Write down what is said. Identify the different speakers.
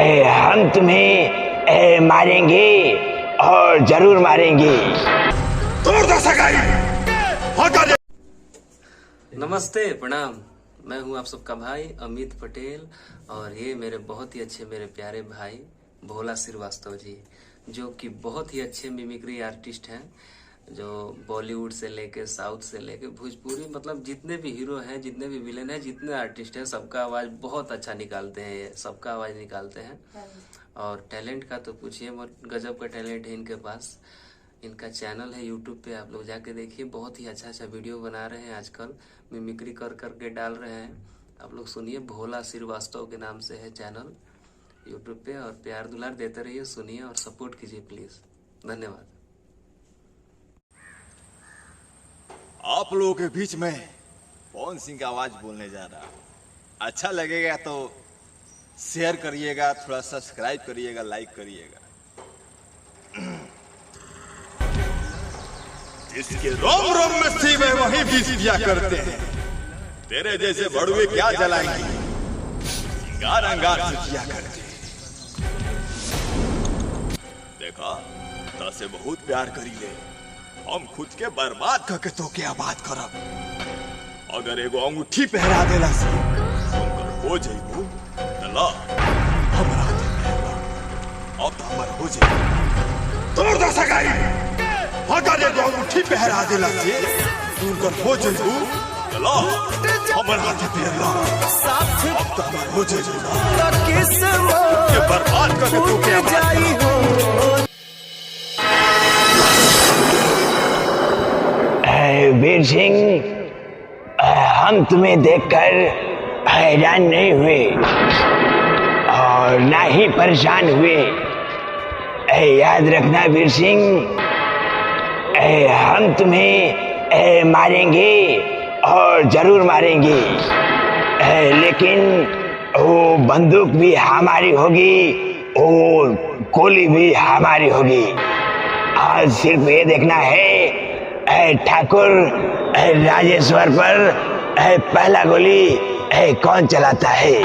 Speaker 1: हम तुम्हें मारेंगे और जरूर मारेंगे।
Speaker 2: नमस्ते, प्रणाम। मैं हूं आप सबका भाई अमित पटेल और ये मेरे बहुत ही अच्छे मेरे प्यारे भाई भोला श्रीवास्तव जी, जो कि बहुत ही अच्छे मिमिक्री आर्टिस्ट हैं, जो बॉलीवुड से लेके साउथ से लेके भोजपुरी, मतलब जितने भी हीरो हैं, जितने भी विलेन हैं, जितने आर्टिस्ट हैं, सबका आवाज बहुत अच्छा निकालते हैं। ये सबका आवाज निकालते हैं और टैलेंट का तो पूछिए मत, गजब का टैलेंट है इनके पास। इनका चैनल है यूट्यूब पे, आप लोग जाके देखिए। बहुत ही अच्छा अच्छा वीडियो बना रहे हैं आजकल, मिमिक्री कर करके डाल रहे हैं। आप लोग सुनिए, भोला श्रीवास्तव के नाम से है चैनल यूट्यूब पे, और प्यार दुलार देते रहिए, सुनिए और सपोर्ट कीजिए प्लीज। धन्यवाद।
Speaker 3: आप लोगों के बीच में पवन सिंह का आवाज बोलने जा रहा है। अच्छा लगेगा तो शेयर करिएगा, थोड़ा सब्सक्राइब करिएगा, लाइक करिएगा। जिसके रोम रोम में शिव है वही बीज दिया करते हैं। तेरे जैसे बड़ुए क्या जलाएंगे, सिंगार अंगार से किया करते हैं। देखा तसे बहुत प्यार करी ले, हम खुद के बर्बाद करके तो क्या बात करब। अगर एगो अंगूठी पहरा देला से उनकर हो जाइबू तला हमरा दे पहरा, अब तो हमर हो जाइबू। तोड़ दो सगाई। अगर एगो अंगूठी पहरा देला से उनकर हो जाइबू तला हमरा दे पहरा, अब तो हमर हो जाइबू। ये बर्बाद करके तो क्या बात करब।
Speaker 1: वीर सिंह, हम तुम्हें देखकर हैरान नहीं हुए और ना ही परेशान हुए। याद रखना वीर सिंह, हम तुम्हें मारेंगे और जरूर मारेंगे, लेकिन वो बंदूक भी हमारी होगी, वो गोली भी हमारी होगी। आज सिर्फ ये देखना है ठाकुर राजेश्वर पर पहला गोली कौन चलाता है।